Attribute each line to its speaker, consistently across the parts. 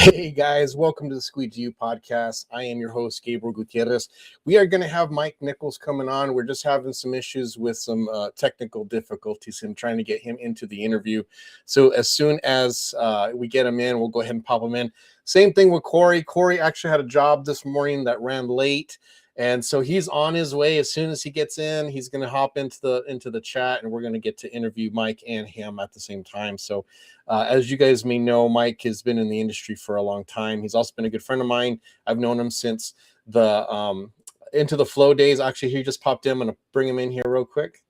Speaker 1: Hey guys, welcome to the Squeegee U podcast. I am your host, Gabriel Gutierrez. We are going to have Mike Nichols coming on. We're just having some issues with some technical difficulties and trying to get him into the interview. So as soon as we get him in, we'll go ahead and pop him in. Same thing with Corey. Corey actually had a job this morning that ran late. And so he's on his way. As soon as he gets in, he's going to hop into the chat, and we're going to get to interview Mike and him at the same time. So as you guys may know, Mike has been in the industry for a long time. He's also been a good friend of mine. I've known him since the Into the Flow days. Actually, he just popped in. I'm going to bring him in here real quick.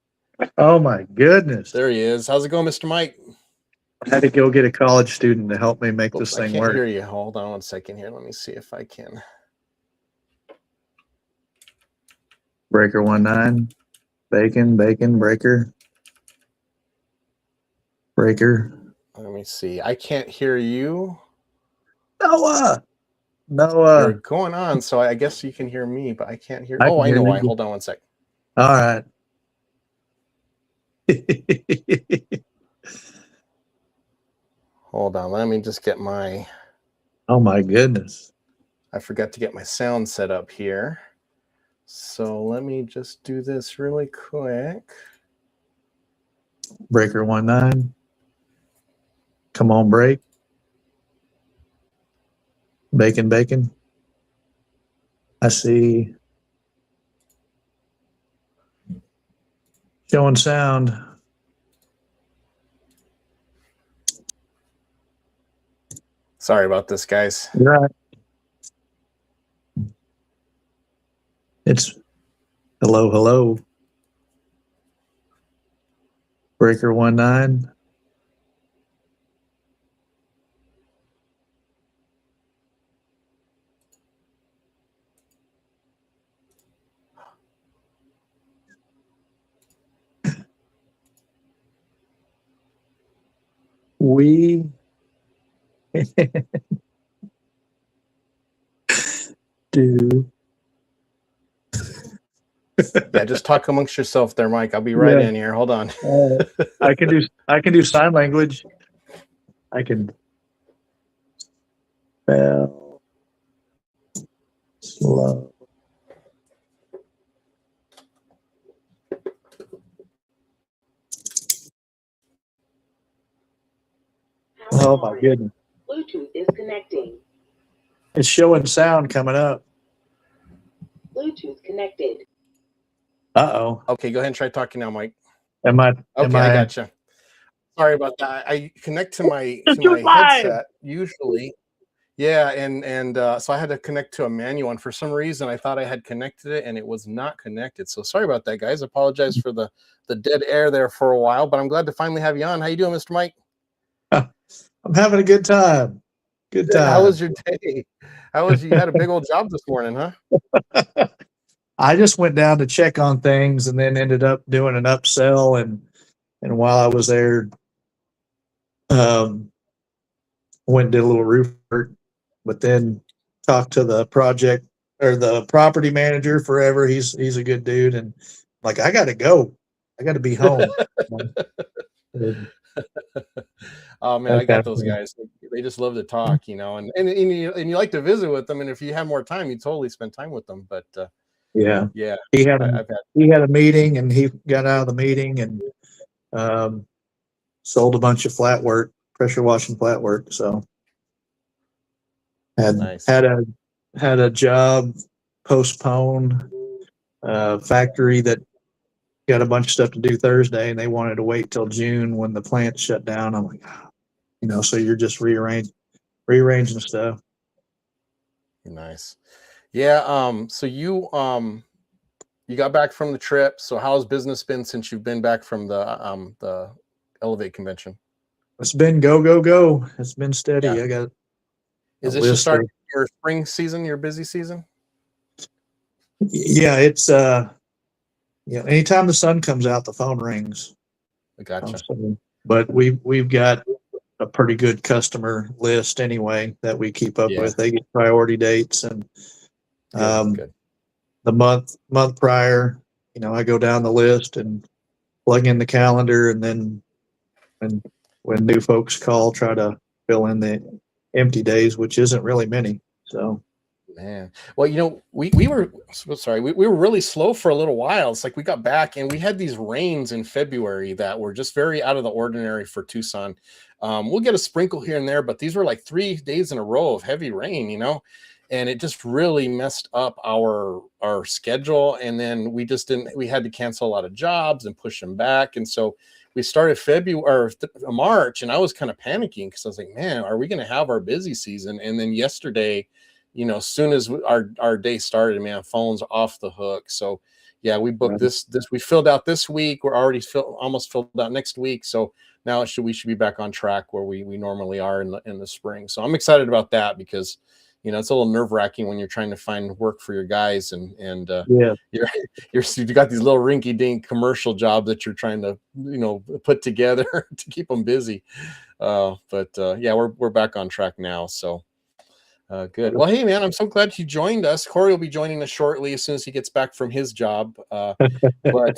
Speaker 2: Oh, my goodness.
Speaker 1: There he is. How's it going, Mr. Mike?
Speaker 2: I had to go get a college student to help me make this thing work.
Speaker 1: I can't hear you. Hold on one second here. Let me see if I can.
Speaker 2: Breaker 19, bacon, breaker.
Speaker 1: Let me see. I can't hear you.
Speaker 2: Noah.
Speaker 1: You're going on, so I guess you can hear me, but I can't hear. I know why. Hold on one second.
Speaker 2: All right.
Speaker 1: Hold on. Let me just get my.
Speaker 2: Oh my goodness.
Speaker 1: I forgot to get my sound set up here. So let me just do this really quick.
Speaker 2: Breaker 19. Come on, break. Bacon. I see. Showing sound.
Speaker 1: Sorry about this, guys.
Speaker 2: Right. It's hello. Breaker 19. We do.
Speaker 1: Yeah, just talk amongst yourself there, Mike. I'll be right in here. Hold on.
Speaker 2: I can do sign language. I can spell slow. Oh my goodness.
Speaker 3: Bluetooth is connecting.
Speaker 2: It's showing sound coming up.
Speaker 3: Bluetooth connected.
Speaker 2: Uh-oh.
Speaker 1: Okay, go ahead and try talking now, Mike.
Speaker 2: I
Speaker 1: gotcha. Sorry about that. I connect to my headset usually. Yeah, and so I had to connect to a manual, and for some reason I thought I had connected it and it was not connected. So sorry about that, guys. I apologize for the dead air there for a while, but I'm glad to finally have you on. How you doing, Mr. Mike?
Speaker 2: I'm having a good time. Good time.
Speaker 1: How was your day? You had a big old job this morning, huh?
Speaker 2: I just went down to check on things and then ended up doing an upsell. And while I was there, went and did a little roof work, but then talked to the project or the property manager forever. He's a good dude. And like, I got to go. I got to be home.
Speaker 1: Oh man, I got those guys. They just love to talk, and you like to visit with them. And if you have more time, you totally spend time with them. But
Speaker 2: yeah, he had a meeting, and he got out of the meeting and sold a bunch of flat work, pressure washing flat work. So had a job postponed, factory that got a bunch of stuff to do Thursday, and they wanted to wait till June when the plant shut down. I'm like, so you're just rearranging stuff.
Speaker 1: Nice. Yeah. So you got back from the trip. So how's business been since you've been back from the Elevate convention?
Speaker 2: It's been go. It's been steady.
Speaker 1: Yeah. Is this just starting your spring season, your busy season?
Speaker 2: Yeah, it's anytime the sun comes out, the phone rings.
Speaker 1: I gotcha.
Speaker 2: But we've got a pretty good customer list anyway that we keep up with. They get priority dates, and
Speaker 1: good.
Speaker 2: The month prior, I go down the list and plug in the calendar, and then when new folks call, try to fill in empty days, which isn't really many. So,
Speaker 1: Man, well, we were sorry, we were really slow for a little while. It's like we got back and we had these rains in February that were just very out of the ordinary for Tucson. We'll get a sprinkle here and there, but these were like 3 days in a row of heavy rain, and it just really messed up our schedule. And then we had to cancel a lot of jobs and push them back. And so we started March, and I was kind of panicking because I was like, man, are we going to have our busy season? And then yesterday, as soon as our day started, man, phones off the hook. So yeah, we booked this we filled out this week. We're already almost filled out next week. So now we should be back on track where we normally are in the spring. So I'm excited about that because it's a little nerve-wracking when you're trying to find work for your guys and you got these little rinky-dink commercial jobs that you're trying to put together to keep them busy. But we're back on track now. So good. Well, hey man, I'm so glad you joined us. Corey will be joining us shortly as soon as he gets back from his job. But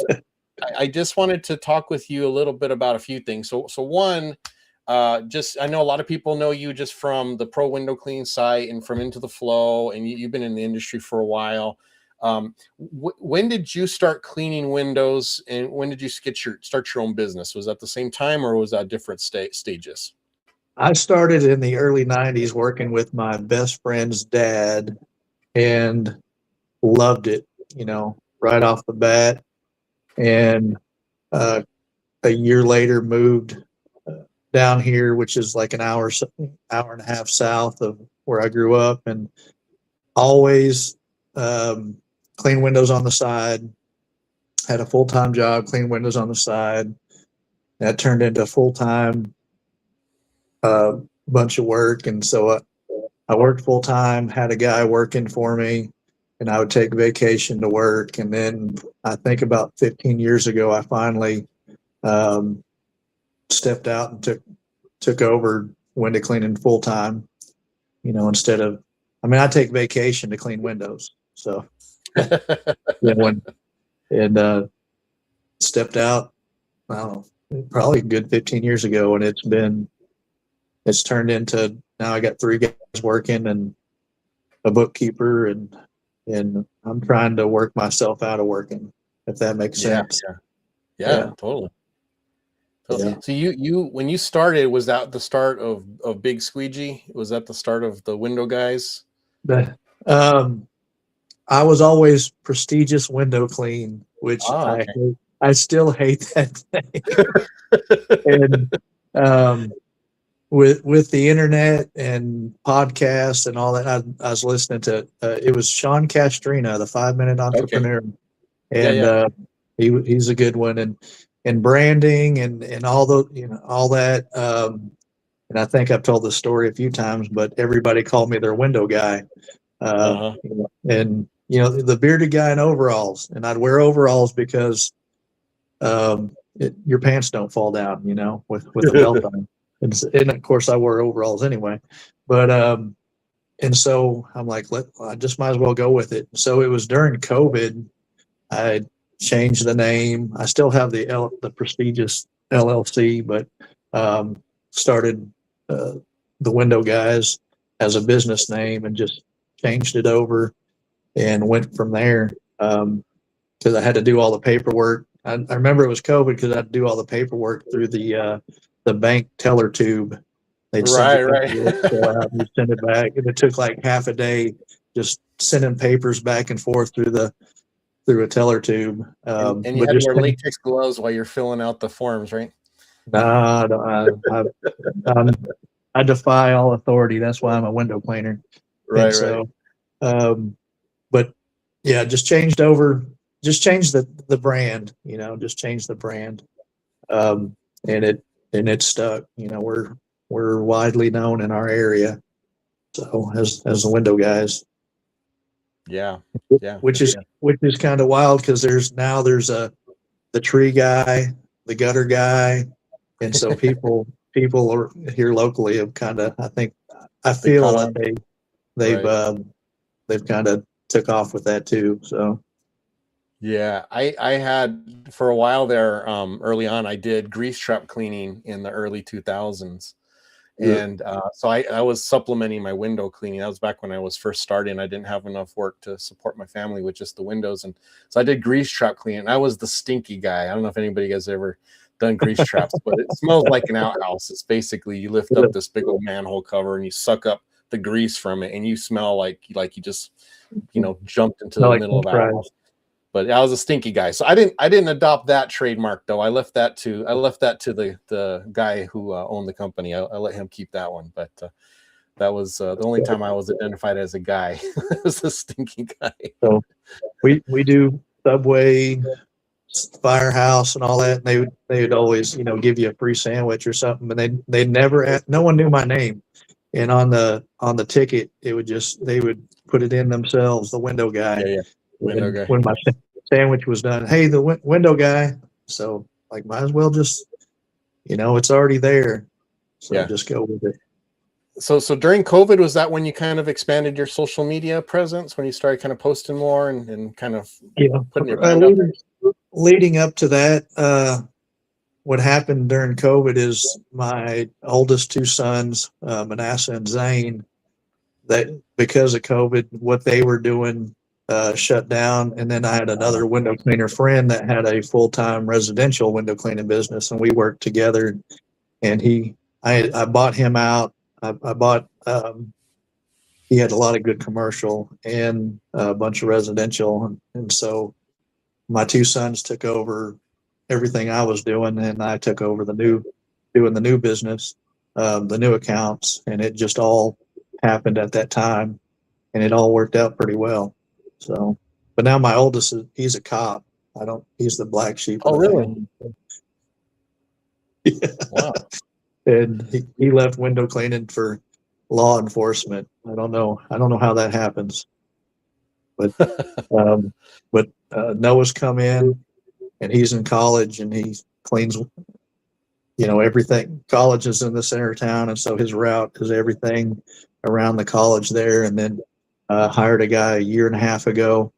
Speaker 1: I just wanted to talk with you a little bit about a few things. So one, I know a lot of people know you just from the Pro Window Cleaning site and from Into the Flow, and you've been in the industry for a while. When did you start cleaning windows, and when did you start your own business? Was that the same time, or was that different stages?
Speaker 2: I started in the early 90s working with my best friend's dad and loved it, right off the bat. And a year later moved down here, which is like an hour and a half south of where I grew up, and always clean windows on the side. Had a full-time job, clean windows on the side. That turned into a full-time bunch of work. And so I worked full time, had a guy working for me, and I would take vacation to work. And then I think about 15 years ago, I finally stepped out and took over window cleaning full time, instead of, I take vacation to clean windows. So, stepped out, I don't know, probably a good 15 years ago. And it's turned into, now I got 3 guys working and a bookkeeper, and I'm trying to work myself out of working, if that makes sense.
Speaker 1: Yeah, totally. Yeah. So you when you started, was that the start of Big Squeegee? Was that the start of the window guys?
Speaker 2: I was always Prestigious Window Clean, which I still hate that name. And with the internet and podcasts and all that, I was listening to it was Sean Castrina, the 5-Minute Entrepreneur, and he's a good one, and branding and all all that. And I think I've told this story a few times, but everybody called me their window guy, and the bearded guy in overalls, and I'd wear overalls because your pants don't fall down, with a belt on. And of course I wore overalls anyway, but and so I'm like, I just might as well go with it. So it was during COVID, I changed the name. I still have the Prestigious LLC, but started the Window Guys as a business name and just changed it over and went from there, because I had to do all the paperwork. I remember it was COVID because I had to do all the paperwork through the bank teller tube. They'd send you send it back, and it took like half a day just sending papers back and forth through a teller tube.
Speaker 1: And you had to wear latex gloves while you're filling out the forms, right?
Speaker 2: No, I defy all authority. That's why I'm a window cleaner.
Speaker 1: Right.
Speaker 2: So, but yeah, just changed over. Just changed the brand. Just changed the brand, and it stuck. We're widely known in our area, so as the Window Guys.
Speaker 1: Yeah.
Speaker 2: Which is kind of wild because there's the tree guy, the gutter guy, and so people are here locally have kind of, I feel like they've kind of took off with that too. So.
Speaker 1: Yeah, I had for a while there, early on, I did grease trap cleaning in the early 2000s.
Speaker 2: Yeah.
Speaker 1: And so I was supplementing my window cleaning. That was back when I was first starting. I didn't have enough work to support my family with just the windows. And so I did grease trap cleaning. I was the stinky guy. I don't know if anybody has ever done grease traps, but it smells like an outhouse. It's basically you lift up this big old manhole cover and you suck up the grease from it, and you smell like you just jumped into the
Speaker 2: Like
Speaker 1: middle of
Speaker 2: french
Speaker 1: a
Speaker 2: fries.
Speaker 1: house. But I was a stinky guy, so I didn't adopt that trademark though. I left that to the guy who owned the company. I let him keep that one. But that was the only time I was identified as a guy. It was a stinky guy.
Speaker 2: So we do Subway, Firehouse, and all that. And they would always give you a free sandwich or something, but they never asked, no one knew my name. And on the ticket, it would they would put it in themselves, the window guy.
Speaker 1: Yeah, window
Speaker 2: And
Speaker 1: guy.
Speaker 2: when my sandwich was done, hey, the window guy. So like, might as well just, it's already there. So
Speaker 1: Yeah.
Speaker 2: just go with it.
Speaker 1: So during COVID, was that when you kind of expanded your social media presence, when you started kind of posting more and kind of putting your brand out there?
Speaker 2: Leading up to that, what happened during COVID is my oldest two sons, Manasseh and Zane, that because of COVID, what they were doing shut down. And then I had another window cleaner friend that had a full-time residential window cleaning business, and we worked together. And I bought him out. I bought, he had a lot of good commercial and a bunch of residential. And so my two sons took over everything I was doing, and I took over doing the new business, the new accounts, and it just all happened at that time, and it all worked out pretty well. So, but now my oldest he's a cop. He's the black sheep.
Speaker 1: Oh, really?
Speaker 2: Family. Yeah.
Speaker 1: Wow.
Speaker 2: And he left window cleaning for law enforcement. I don't know how that happens, but Noah's come in, and he's in college, and he cleans, everything. College is in the center of town, and so his route is everything around the college there. And then hired a guy a year and a half ago,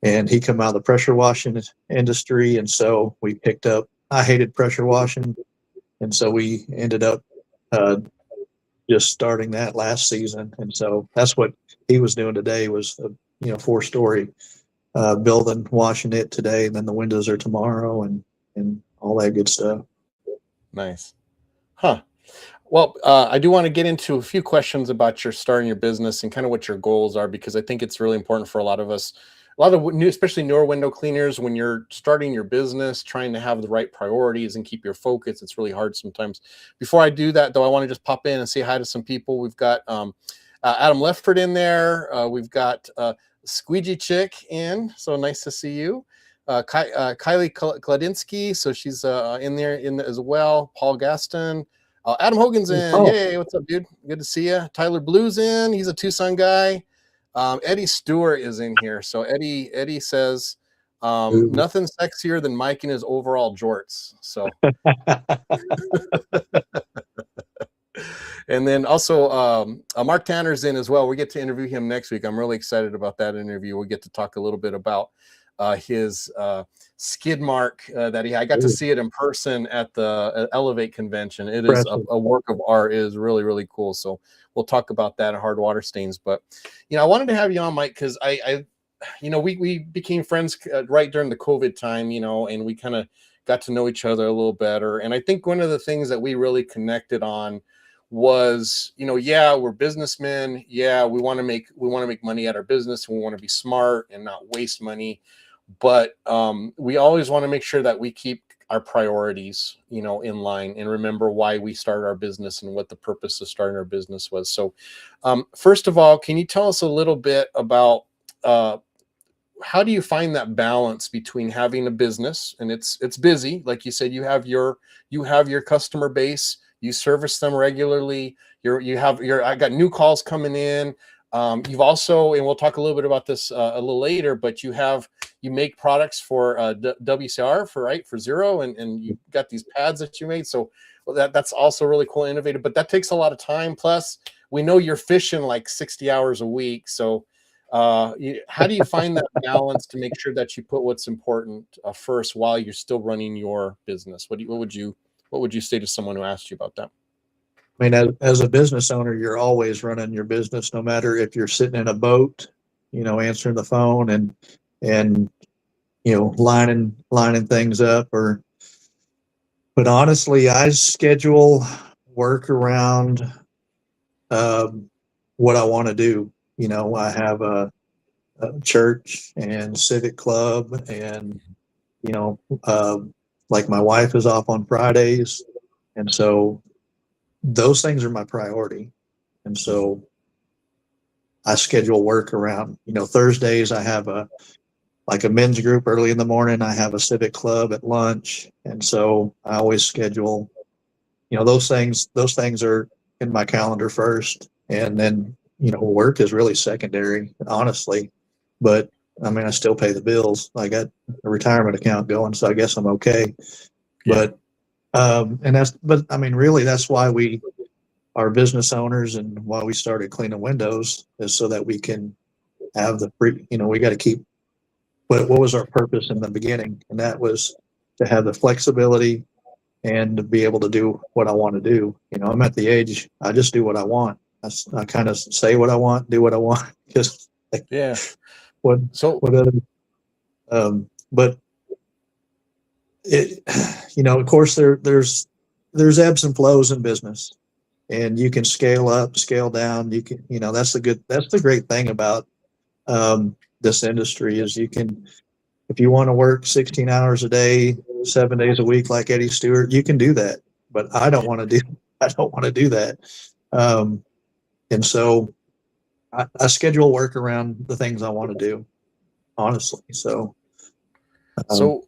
Speaker 2: and he come out of the pressure washing industry, and so we picked up. I hated pressure washing, and so we ended up just starting that last season. And so that's what he was doing today was a 4-story building, washing it today, and then the windows are tomorrow, and all that good stuff.
Speaker 1: Nice. Huh. Well, I do want to get into a few questions about your starting your business and kind of what your goals are, because I think it's really important for a lot of us, especially newer window cleaners, when you're starting your business, trying to have the right priorities and keep your focus. It's really hard sometimes. Before I do that, though, I want to just pop in and say hi to some people. We've got Adam Lefford in there. We've got Squeegee Chick in. So nice to see you. Kylie Kladinsky. So she's in there as well. Paul Gaston. Adam Hogan's in.
Speaker 2: Oh.
Speaker 1: Yay, what's up, dude? Good to see you. Tyler Blue's in. He's a Tucson guy. Eddie Stewart is in here. So Eddie says nothing sexier than Mike in his overall jorts. So and then also Mark Tanner's in as well. We get to interview him next week. I'm really excited about that interview. We get to talk a little bit about his skid mark that I got to see it in person at the Elevate convention. It is a work of art. It is really, really cool. So we'll talk about that at Hard Water Stains. But, I wanted to have you on, Mike, because we became friends right during the COVID time, and we kind of got to know each other a little better. And I think one of the things that we really connected on was, we're businessmen. Yeah, we want to make money at our business. We want to be smart and not waste money. But we always want to make sure that we keep our priorities, in line, and remember why we started our business and what the purpose of starting our business was. So first of all, can you tell us a little bit about how do you find that balance between having a business, and it's busy, like you said, you have your customer base, you service them regularly, I got new calls coming in. You've also, and we'll talk a little bit about this a little later, but you make products for WCR for Zero, and you've got these pads that you made. So that's also really cool and innovative, but that takes a lot of time. Plus we know you're fishing like 60 hours a week. So how do you find that balance to make sure that you put what's important first while you're still running your business? What would you say to someone who asked you about that?
Speaker 2: I mean, as a business owner, you're always running your business, no matter if you're sitting in a boat, answering the phone and lining things up. But honestly, I schedule work around what I want to do. I have a church and civic club, and you know, like my wife is off on Fridays, and so those things are my priority. And so I schedule work around, Thursdays I have a men's group early in the morning. I have a civic club at lunch. And so I always schedule, those things are in my calendar first. And then, work is really secondary, honestly. But I mean, I still pay the bills. I got a retirement account going, so I guess I'm okay.
Speaker 1: Yeah.
Speaker 2: But I mean, really, that's why we are business owners and why we started Cleaning Windows, is so that we can have the free, we got to keep what was our purpose in the beginning, and that was to have the flexibility and to be able to do what I want to do. I'm at the age, I just do what I want. I kind of say what I want, do what I want, because
Speaker 1: Yeah.
Speaker 2: what
Speaker 1: So
Speaker 2: other, but it, of course there's ebbs and flows in business, and you can scale up, scale down. You can, that's the great thing about this industry is you can, if you want to work 16 hours a day, 7 days a week, like Eddie Stewart, you can do that. But I don't want to do that. And so I schedule work around the things I want to do, honestly. So,
Speaker 1: So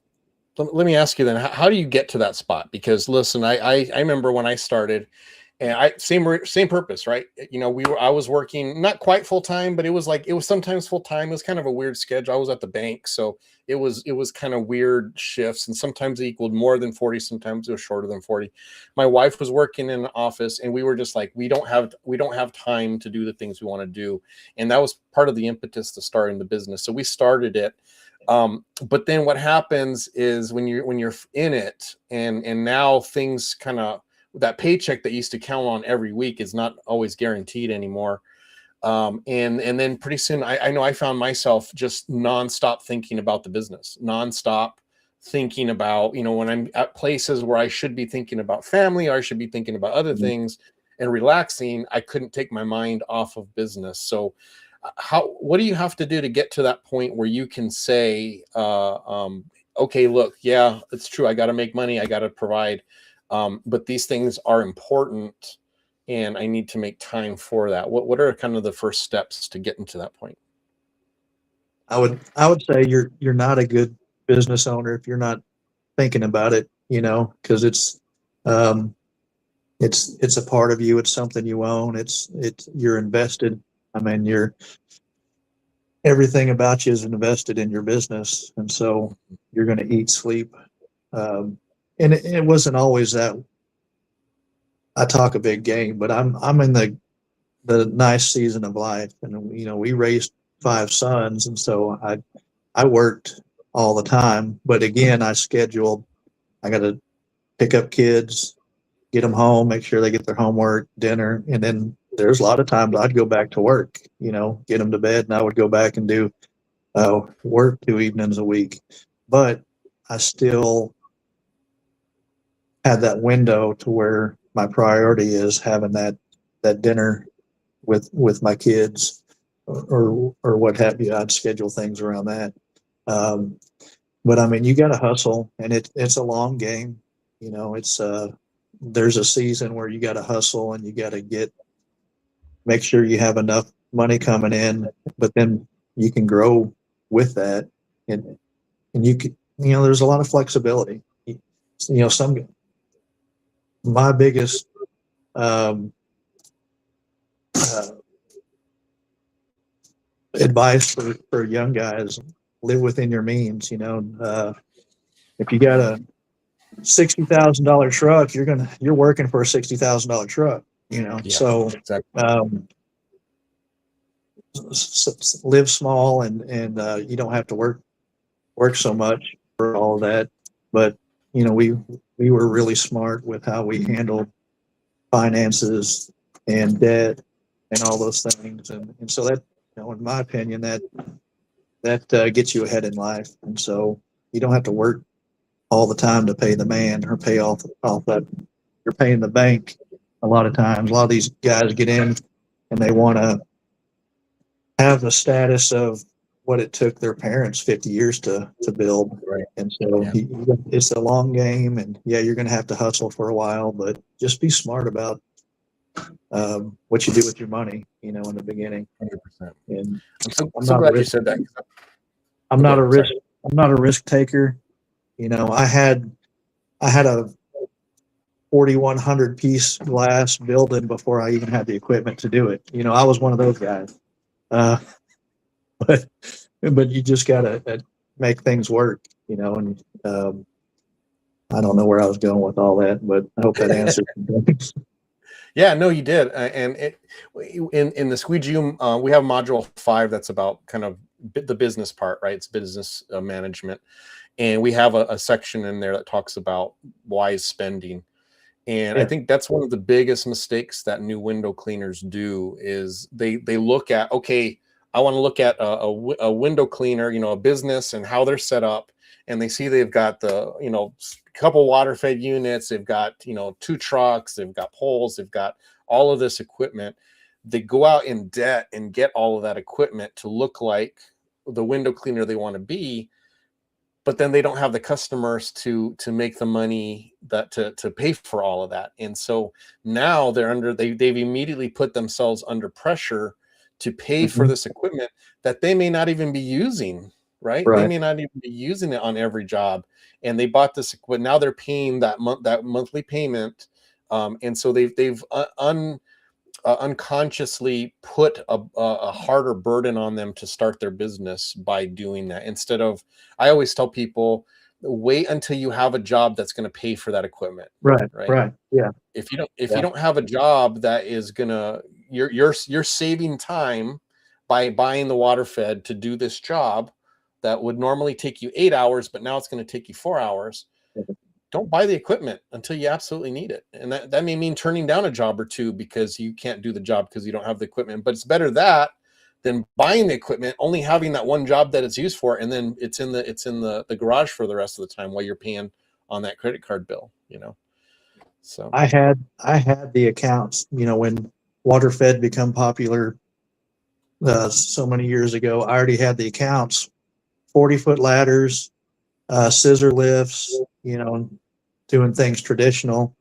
Speaker 1: let me ask you then, how do you get to that spot? Because listen, I remember when I started, and same purpose, right? I was working not quite full time, but it was sometimes full time. It was kind of a weird schedule. I was at the bank, so it was kind of weird shifts, and sometimes it equaled more than 40, sometimes it was shorter than 40. My wife was working in an office, and we were just like, we don't have time to do the things we want to do, and that was part of the impetus to starting the business. So we started it. But then what happens is when you're in it, and now things kind of, that paycheck that you used to count on every week is not always guaranteed anymore. And then pretty soon I know I found myself just nonstop thinking about the business, nonstop thinking about, when I'm at places where I should be thinking about family, or I should be thinking about other things and relaxing, I couldn't take my mind off of business. So what do you have to do to get to that point where you can say, okay, look, yeah, it's true, I got to make money, I got to provide, but these things are important and I need to make time for that. What are kind of the first steps to getting to that point?
Speaker 2: I would say you're not a good business owner if you're not thinking about it, because it's a part of you. It's something you own. You're invested. I mean, everything about you is invested in your business, and so you're going to eat, sleep. And it wasn't always that. I talk a big game, but I'm in the nice season of life, and we raised 5 sons, and so I worked all the time. But again, I scheduled. I got to pick up kids, get them home, make sure they get their homework, dinner, and then there's a lot of times I'd go back to work. Get them to bed, and I would go back and do work 2 evenings a week. But I still had that window to where my priority is having that dinner with my kids, or what have you. I'd schedule things around that. But I mean, you got to hustle, and it's a long game. It's there's a season where you got to hustle, and you got to make sure you have enough money coming in, but then you can grow with that, and you can, there's a lot of flexibility. My biggest advice for young guys: live within your means. If you got a $60,000 truck, you're working for a $60,000 truck.
Speaker 1: Yeah,
Speaker 2: so
Speaker 1: exactly.
Speaker 2: Live small, and you don't have to work so much for all of that. But we were really smart with how we handled finances and debt and all those things. And so that, in my opinion, that gets you ahead in life. And so you don't have to work all the time to pay the man or pay off that. You're paying the bank a lot of times. A lot of these guys get in and they want to have the status of what it took their parents 50 years to build.
Speaker 1: Right.
Speaker 2: And so
Speaker 1: Yeah.
Speaker 2: it's a long game, and yeah, you're going to have to hustle for a while, but just be smart about what you do with your money, in the beginning.
Speaker 1: 100%.
Speaker 2: And
Speaker 1: I'm so glad you said that.
Speaker 2: I'm not a risk taker. I had a 4,100 piece glass building before I even had the equipment to do it. I was one of those guys. But you just gotta make things work, and I don't know where I was going with all that, but I hope that answers.
Speaker 1: Yeah, no, you did. And in the Squeegee, we have module 5 that's about kind of the business part, right? It's business management. And we have a section in there that talks about wise spending. And I think that's one of the biggest mistakes that new window cleaners do is they look at, okay, I want to look at a window cleaner, a business and how they're set up. And they see they've got the, couple water fed units. They've got, 2 trucks. They've got poles. They've got all of this equipment. They go out in debt and get all of that equipment to look like the window cleaner they want to be. But then they don't have the customers to make the money that to pay for all of that. And so now they've immediately put themselves under pressure to pay for this equipment that they may not even be using, right? They may not even be using it on every job. And they bought this equipment. Now they're paying that monthly payment. And so they've unconsciously put a harder burden on them to start their business by doing that. Instead of, I always tell people, wait until you have a job that's going to pay for that equipment.
Speaker 2: Right. Yeah.
Speaker 1: If you don't have a job that is gonna, you're saving time by buying the water fed to do this job that would normally take you 8 hours, but now it's going to take you 4 hours. Don't buy the equipment until you absolutely need it. And that may mean turning down a job or two because you can't do the job because you don't have the equipment. But it's better that than buying the equipment, only having that one job that it's used for, and then it's in the garage for the rest of the time while you're paying on that credit card bill, So
Speaker 2: I had the accounts, when water fed become popular so many years ago. I already had the accounts, 40-foot ladders, scissor lifts, doing things traditional.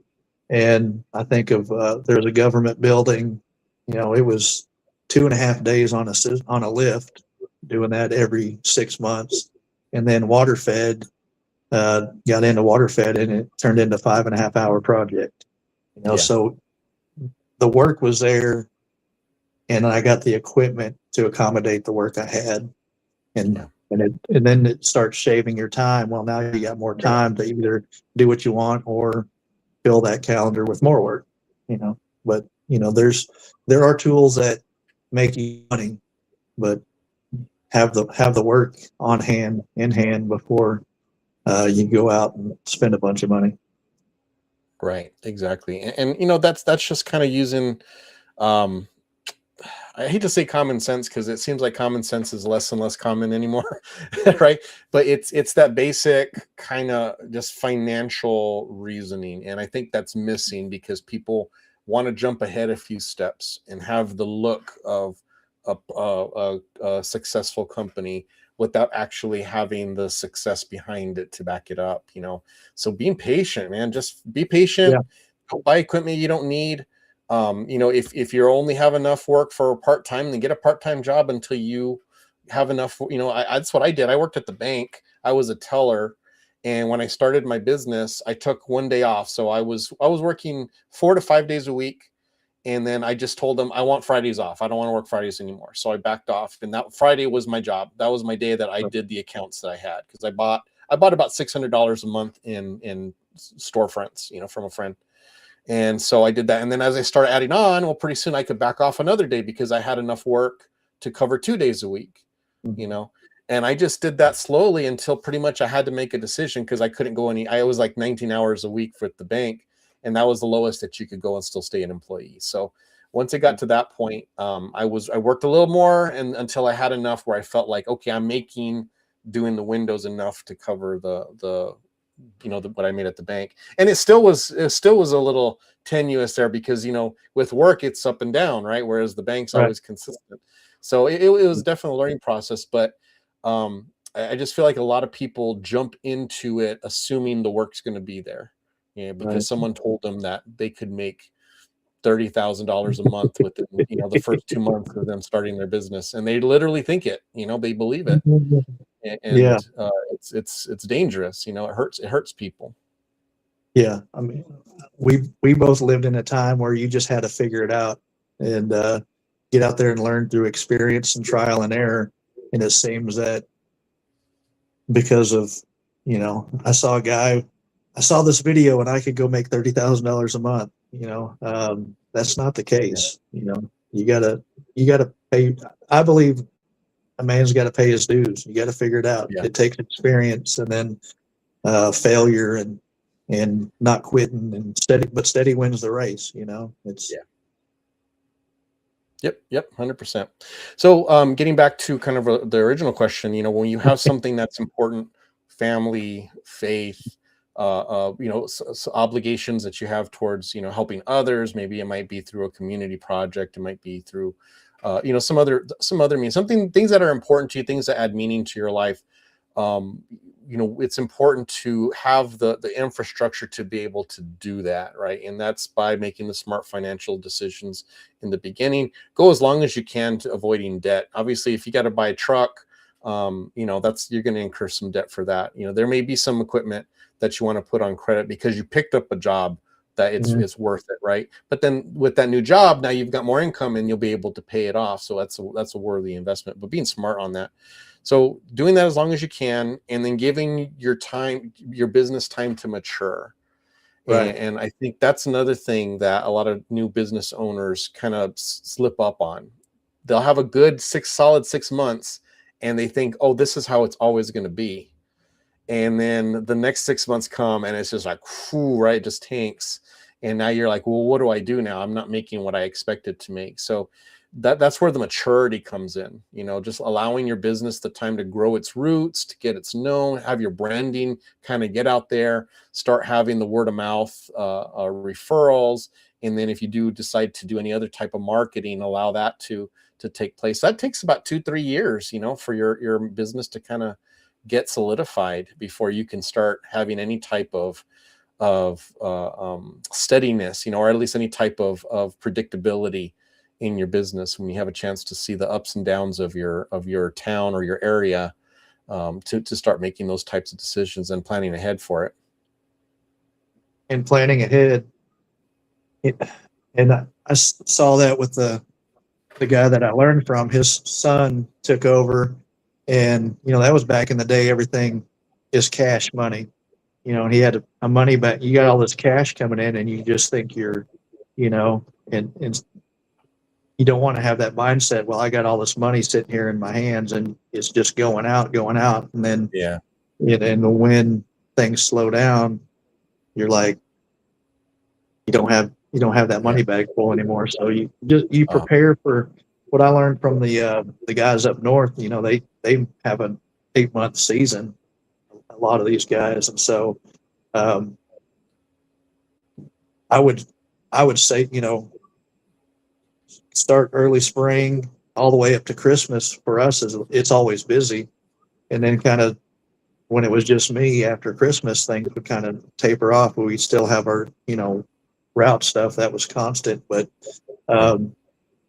Speaker 2: And I think of there's a government building, it was 2.5 days on a lift, doing that every 6 months. And then water fed, got into water fed, and it turned into 5.5 hour project. So the work was there, and I got the equipment to accommodate the work I had, and then it starts shaving your time. Well, now you got more time to either do what you want or fill that calendar with more work. But there are tools that make you money, but have the work in hand before you go out and spend a bunch of money.
Speaker 1: Right, exactly. And that's just kind of using I hate to say common sense because it seems like common sense is less and less common anymore, right? But it's that basic kind of just financial reasoning. And I think that's missing because people want to jump ahead a few steps and have the look of a successful company without actually having the success behind it to back it up, So being patient, man, just be patient.
Speaker 2: Yeah.
Speaker 1: Don't buy equipment you don't need. If you only have enough work for a part-time, then get a part-time job until you have enough. That's what I did. I worked at the bank. I was a teller. And when I started my business, I took one day off. So I was working 4 to 5 days a week. And then I just told them I want Fridays off. I don't want to work Fridays anymore. So I backed off. And that Friday was my job. That was my day that I did the accounts that I had. Because I bought about $600 a month in storefronts, from a friend. And so I did that. And then as I started adding on, well, pretty soon I could back off another day because I had enough work to cover 2 days a week, And I just did that slowly until pretty much I had to make a decision because I couldn't go I was like 19 hours a week for the bank. and that was the lowest that you could go and still stay an employee. So once it got to that point, I worked a little more, and until I had enough where I felt like, okay, I'm making doing the windows enough to cover the what I made at the bank. And it still was a little tenuous there, because with work it's up and down, right? Whereas the bank's
Speaker 2: Right.
Speaker 1: always consistent. So it was definitely a learning process, but I just feel like a lot of people jump into it assuming the work's going to be there, because
Speaker 2: Right.
Speaker 1: someone told them that they could make $30,000 a month within the first 2 months of them starting their business, and they literally think it, they believe it. And
Speaker 2: Yeah.
Speaker 1: it's dangerous. It hurts people.
Speaker 2: Yeah. I mean, we both lived in a time where you just had to figure it out and get out there and learn through experience and trial and error. And it seems that because of, I saw this video and I could go make $30,000 a month. That's not the case. You gotta pay. I believe a man's got to pay his dues. You got to figure it out.
Speaker 1: Yeah.
Speaker 2: It takes experience, and then failure, and not quitting, and steady wins the race. It's
Speaker 1: Yep, 100%. So getting back to kind of the original question, when you have something that's important, family, faith, obligations that you have towards, helping others. Maybe it might be through a community project. It might be through, some other means, things that are important to you, things that add meaning to your life. It's important to have the infrastructure to be able to do that, right? And that's by making the smart financial decisions in the beginning. Go as long as you can to avoiding debt. Obviously, if you got to buy a truck, you're going to incur some debt for that. There may be some equipment that you want to put on credit because you picked up a job that it's worth it, right? But then with that new job, now you've got more income and you'll be able to pay it off. So that's a worthy investment, but being smart on that. So doing that as long as you can, and then giving your business time to mature.
Speaker 2: right.
Speaker 1: And I think that's another thing that a lot of new business owners kind of slip up on. They'll have a good solid 6 months and they think, oh, this is how it's always going to be. And then the next 6 months come and it's just like, whew, right, it just tanks. And now you're like, well, what do I do now? I'm not making what I expected to make. So that's where the maturity comes in, just allowing your business the time to grow its roots, to get its known, have your branding kind of get out there, start having the word of mouth referrals. And then if you do decide to do any other type of marketing, allow that to take place. That takes about 2-3 years, for your business to kind of get solidified before you can start having any type of steadiness, or at least any type of predictability in your business, when you have a chance to see the ups and downs of your town or your area, to start making those types of decisions and planning ahead for it.
Speaker 2: And planning ahead. And I saw that with the guy that I learned from. His son took over, and that was back in the day. Everything is cash money, and he had a money back. You got all this cash coming in, and you just think you're, and you don't want to have that mindset. Well, I got all this money sitting here in my hands and it's just going out. And then, and when things slow down, you're like, you don't have that money bag full anymore. So you prepare for what I learned from the guys up north. They have an 8-month season, a lot of these guys. And so, I would say, start early spring all the way up to Christmas. For us, it's always busy. And then kind of when it was just me after Christmas, things would kind of taper off, but we still have our, route stuff that was constant. But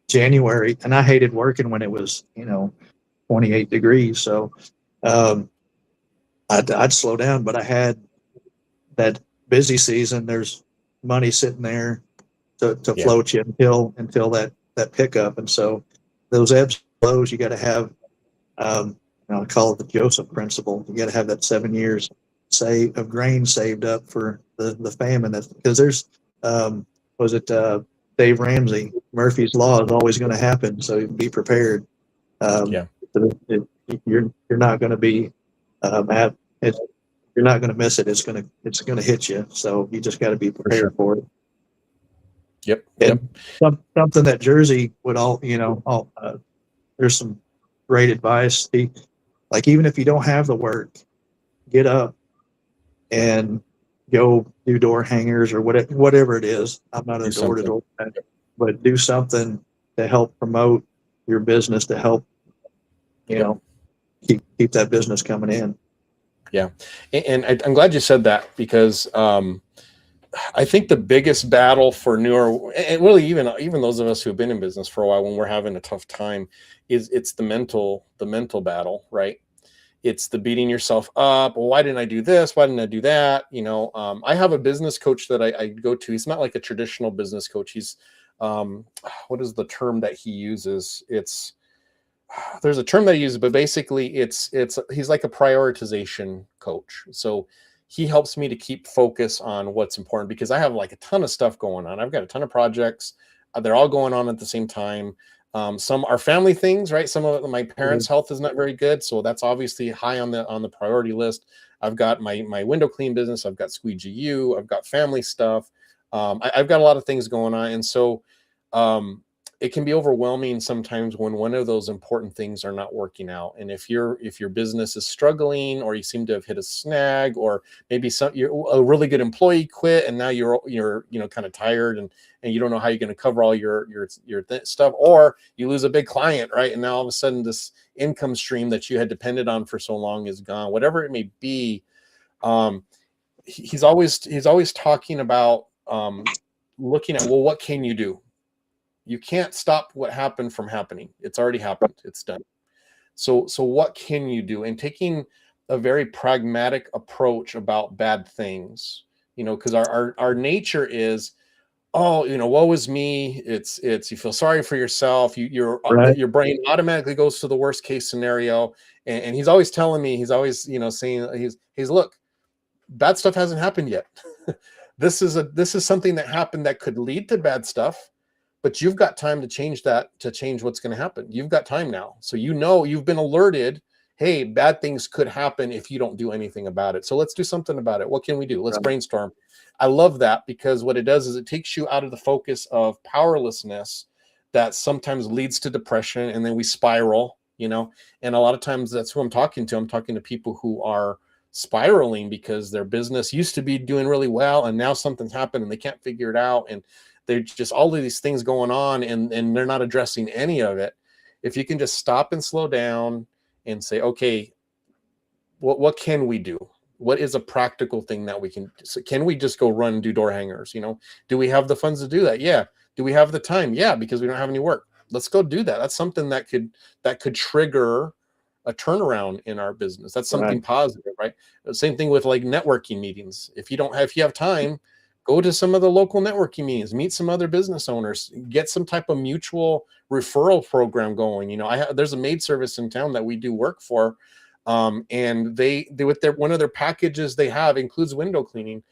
Speaker 2: January, and I hated working when it was, 28 degrees. So I'd slow down, but I had that busy season. There's money sitting there to float you until that pickup. And so those ebbs and flows, you got to have, I call it the Joseph principle. You got to have that 7 years of grain saved up for the famine. Because there's, Dave Ramsey, Murphy's Law is always going to happen. So be prepared. You're not going to be, you're not going to miss it. It's going to hit you. So you just got to be prepared for it.
Speaker 1: Yep.
Speaker 2: And something that Jersey would there's some great advice. Like, even if you don't have the work, get up and go do door hangers or whatever it is. I'm not a door to door, but do something to help promote your business, to help, keep that business coming in.
Speaker 1: Yeah. And I'm glad you said that, because I think the biggest battle for newer, and really even those of us who've been in business for a while, when we're having a tough time, it's the mental battle, right? It's the beating yourself up. Well, why didn't I do this? Why didn't I do that? I have a business coach that I go to. He's not like a traditional business coach. He's, what is the term that he uses? There's a term that he uses, but basically he's like a prioritization coach. So he helps me to keep focus on what's important, because I have like a ton of stuff going on. I've got a ton of projects. They're all going on at the same time. Some are family things, right? Some of my parents' health is not very good, so that's obviously high on the priority list. I've got my window clean business. I've got Squeegee U. I've got family stuff. I've got a lot of things going on, and so it can be overwhelming sometimes when one of those important things are not working out. And if your business is struggling, or you seem to have hit a snag, or maybe you're a really good employee quit, and now you're kind of tired, and you don't know how you're going to cover all your stuff, or you lose a big client, right? And now all of a sudden this income stream that you had depended on for so long is gone. Whatever it may be, he's always talking about looking at, well, what can you do? You can't stop what happened from happening. It's already happened. It's done. So what can you do? And taking a very pragmatic approach about bad things, because our nature is, woe is me. It's you feel sorry for yourself. Your brain automatically goes to the worst case scenario. And he's always telling me, he's always, saying, he's look, bad stuff hasn't happened yet. This is something that happened that could lead to bad stuff. But you've got time to change that, to change what's going to happen. You've got time now. So you've been alerted, hey, bad things could happen if you don't do anything about it. So let's do something about it. What can we do? Let's brainstorm. I love that, because what it does is it takes you out of the focus of powerlessness that sometimes leads to depression, and then we spiral, and a lot of times that's who I'm talking to. I'm talking to people who are spiraling because their business used to be doing really well, and now something's happened and they can't figure it out. And there's just all of these things going on, and they're not addressing any of it. If you can just stop and slow down and say, okay, what can we do? What is a practical thing that we can do? So can we just go run and do door hangers? Do we have the funds to do that? Yeah. Do we have the time? Yeah, because we don't have any work. Let's go do that. That's something that could trigger a turnaround in our business. That's something positive, right? Same thing with like networking meetings. If you have time, go to some of the local networking meetings, meet some other business owners, get some type of mutual referral program going. There's a maid service in town that we do work for. And they with one of their packages they have includes window cleaning,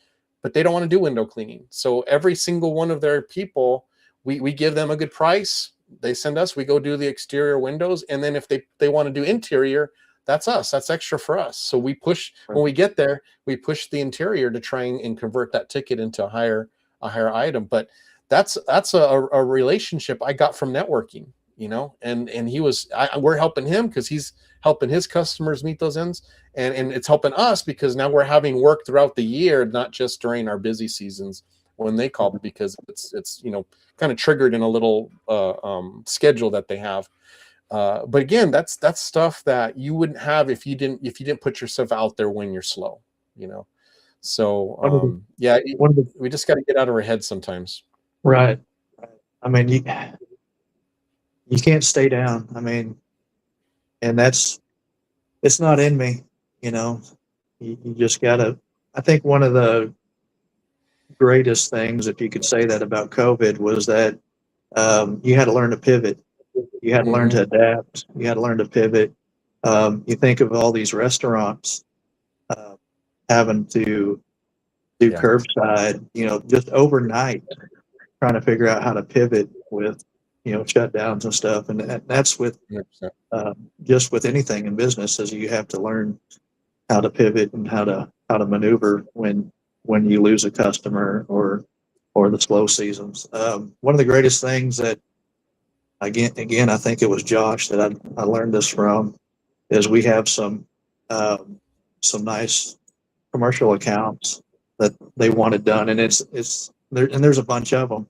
Speaker 1: but they don't want to do window cleaning. So every single one of their people, we give them a good price. They send us, we go do the exterior windows. And then if they want to do interior, that's us. That's extra for us. So we push, when we get there, we push the interior to try and convert that ticket into a higher item. But that's a relationship I got from networking, and we're helping him because he's helping his customers meet those ends. And it's helping us because now we're having work throughout the year, not just during our busy seasons when they call, because it's kind of triggered in a little schedule that they have. But again, that's stuff that you wouldn't have if you didn't put yourself out there when you're slow, So we just got to get out of our heads sometimes.
Speaker 2: Right. I mean, you can't stay down. I mean, and it's not in me, you just gotta, I think one of the greatest things, if you could say that about COVID, was that you had to learn to pivot. You had to learn to adapt. You had to learn to pivot. You think of all these restaurants having to do curbside, just overnight, trying to figure out how to pivot with, shutdowns and stuff. And that's with just with anything in business, is you have to learn how to pivot and how to how to maneuver when you lose a customer or the slow seasons. One of the greatest things that again I think it was Josh that I learned this from is we have some nice commercial accounts that they wanted done, and it's there, and there's a bunch of them.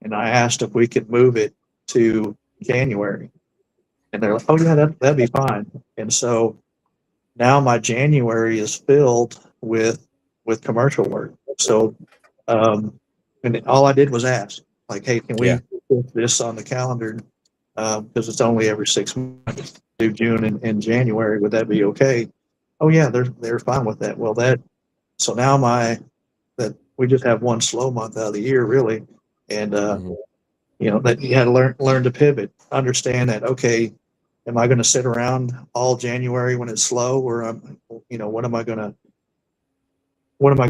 Speaker 2: And I asked if we could move it to January, and they're like, "Oh yeah, that'd be fine." And so now my January is filled with commercial work. So, and all I did was ask, like, "Hey, can we put this on the calendar? Because it's only every 6 months, do June and January. Would that be okay?" Oh yeah, they're fine with that. Well, so now that we just have one slow month out of the year, really, and that you had to learn to pivot, understand that, okay, am I going to sit around all January when it's slow, or what am I going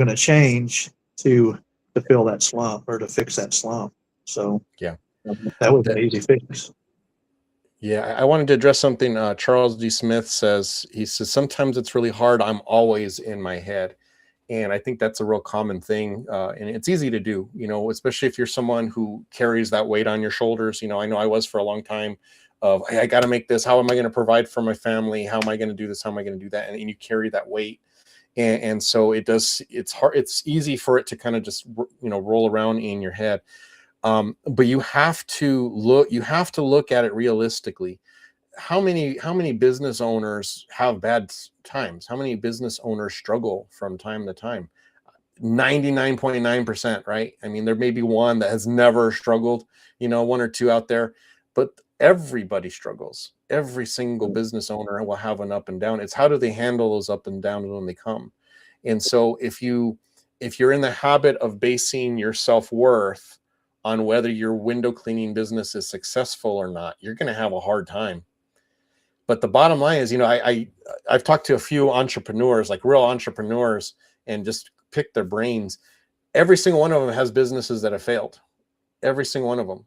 Speaker 2: to change to fill that slump or to fix that slump? So that was an easy fix.
Speaker 1: Yeah, I wanted to address something Charles D. Smith says. He says, sometimes it's really hard. I'm always in my head. And I think that's a real common thing. And it's easy to do, especially if you're someone who carries that weight on your shoulders. I know I was for a long time of, hey, I got to make this. How am I going to provide for my family? How am I going to do this? How am I going to do that? And you carry that weight. And so it's hard. It's easy for it to kind of just, roll around in your head. But you have to look at it realistically. How many business owners have bad times? How many business owners struggle from time to time? 99.9%, right? I mean, there may be one that has never struggled, one or two out there, but everybody struggles. Every single business owner will have an up and down. It's how do they handle those up and downs when they come? And so if you're in the habit of basing your self-worth on whether your window cleaning business is successful or not, you're going to have a hard time. But the bottom line is, I've talked to a few entrepreneurs, like real entrepreneurs, and just pick their brains. Every single one of them has businesses that have failed. Every single one of them,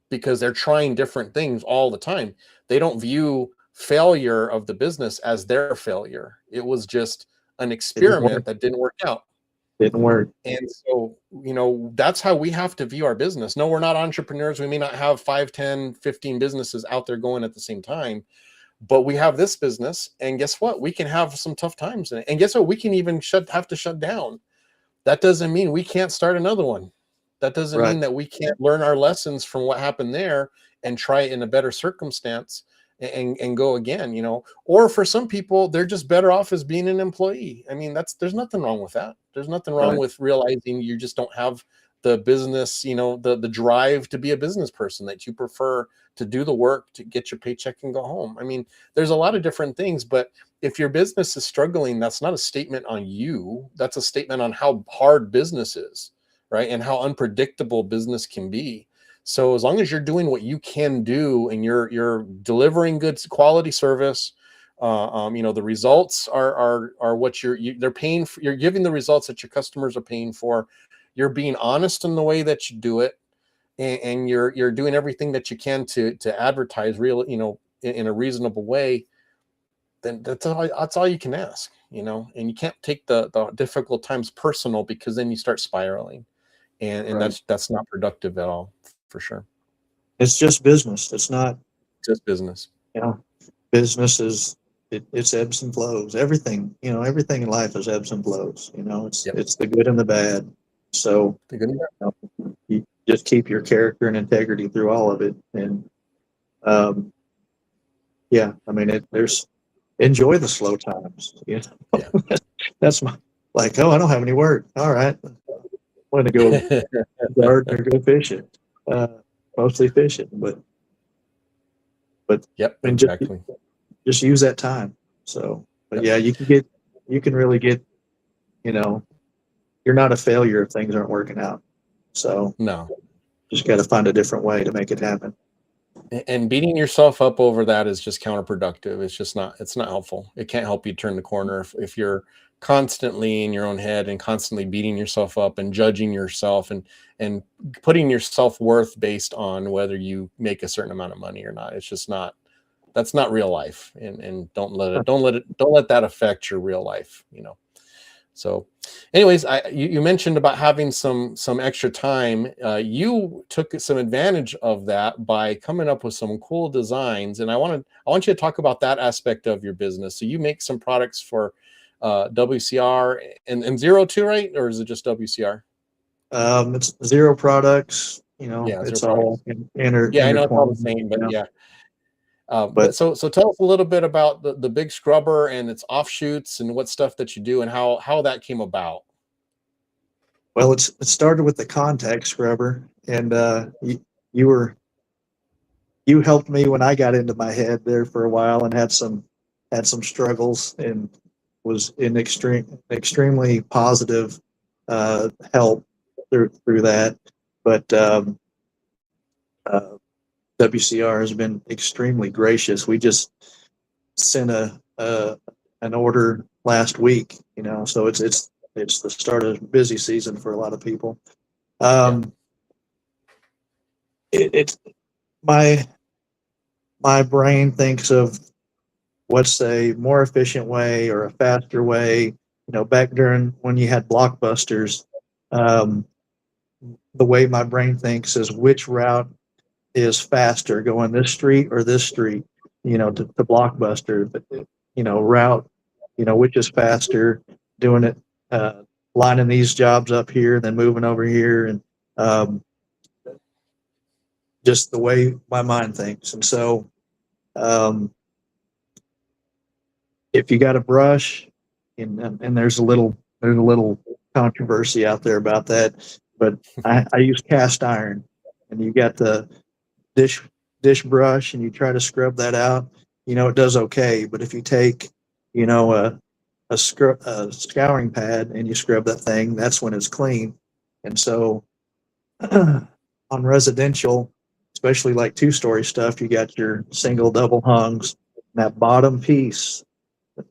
Speaker 1: because they're trying different things all the time. They don't view failure of the business as their failure. It was just an experiment that didn't work out.
Speaker 2: Didn't work.
Speaker 1: And so, that's how we have to view our business. No, we're not entrepreneurs. We may not have 5, 10, 15 businesses out there going at the same time, but we have this business. And guess what? We can have some tough times in it. And guess what? We can even have to shut down. That doesn't mean we can't start another one. That doesn't mean that we can't learn our lessons from what happened there and try it in a better circumstance and go again, or for some people, they're just better off as being an employee. I mean, there's nothing wrong with that. There's nothing wrong with realizing you just don't have the business, the drive to be a business person, that you prefer to do the work to get your paycheck and go home. I mean, there's a lot of different things, but if your business is struggling, that's not a statement on you. That's a statement on how hard business is, right? And how unpredictable business can be. So as long as you're doing what you can do and you're delivering good quality service, the results are what they're paying for. You're giving the results that your customers are paying for. You're being honest in the way that you do it, and you're doing everything that you can to advertise in a reasonable way. Then that's all you can ask, and you can't take the difficult times personal, because then you start spiraling, and that's not productive at all. For sure.
Speaker 2: It's just business. It's not
Speaker 1: just business.
Speaker 2: Business is it's ebbs and flows. Everything in life is ebbs and flows. It's the good and the bad. So
Speaker 1: the good and bad.
Speaker 2: You just keep your character and integrity through all of it. And there's enjoy the slow times. That's my I don't have any work. All right. I'm going to go garden or go fishing. Mostly fishing, but
Speaker 1: exactly.
Speaker 2: Just use that time. So, but you can really get, you're not a failure if things aren't working out. So
Speaker 1: no,
Speaker 2: just got to find a different way to make it happen.
Speaker 1: And beating yourself up over that is just counterproductive. It's not helpful. It can't help you turn the corner if you're constantly in your own head and constantly beating yourself up and judging yourself and putting your self-worth based on whether you make a certain amount of money or not. It's just that's not real life. And don't let that affect your real life, So, anyways, you mentioned about having some extra time. You took some advantage of that by coming up with some cool designs, and I want you to talk about that aspect of your business. So you make some products for WCR and Zero too, right? Or is it just WCR?
Speaker 2: It's zero products.
Speaker 1: Yeah, Zero
Speaker 2: It's
Speaker 1: products.
Speaker 2: all
Speaker 1: Yeah, I know it's all the
Speaker 2: intertwined.
Speaker 1: same, but yeah.
Speaker 2: But
Speaker 1: But so tell us a little bit about the big scrubber and its offshoots and what stuff that you do and how that came about.
Speaker 2: well, it started with the contact scrubber, and you were you helped me when I got into my head there for a while and had some struggles, and was in extremely positive help through that. But uh, WCR has been extremely gracious. We just sent an order last week, so it's the start of busy season for a lot of people. Um, it's my brain thinks of what's a more efficient way or a faster way. Back during when you had blockbusters, um, the way my brain thinks is which route is faster, going this street or this street, to blockbuster. But route, which is faster, doing it, lining these jobs up here, then moving over here, and um, just the way my mind thinks. And so, if you got a brush, and there's a little controversy out there about that, but I use cast iron, and you got the dish brush, and you try to scrub that out, it does okay. But if you take, a scouring pad and you scrub that thing, that's when it's clean. And so on residential, especially like 2-story stuff, you got your single, double hungs. That bottom piece,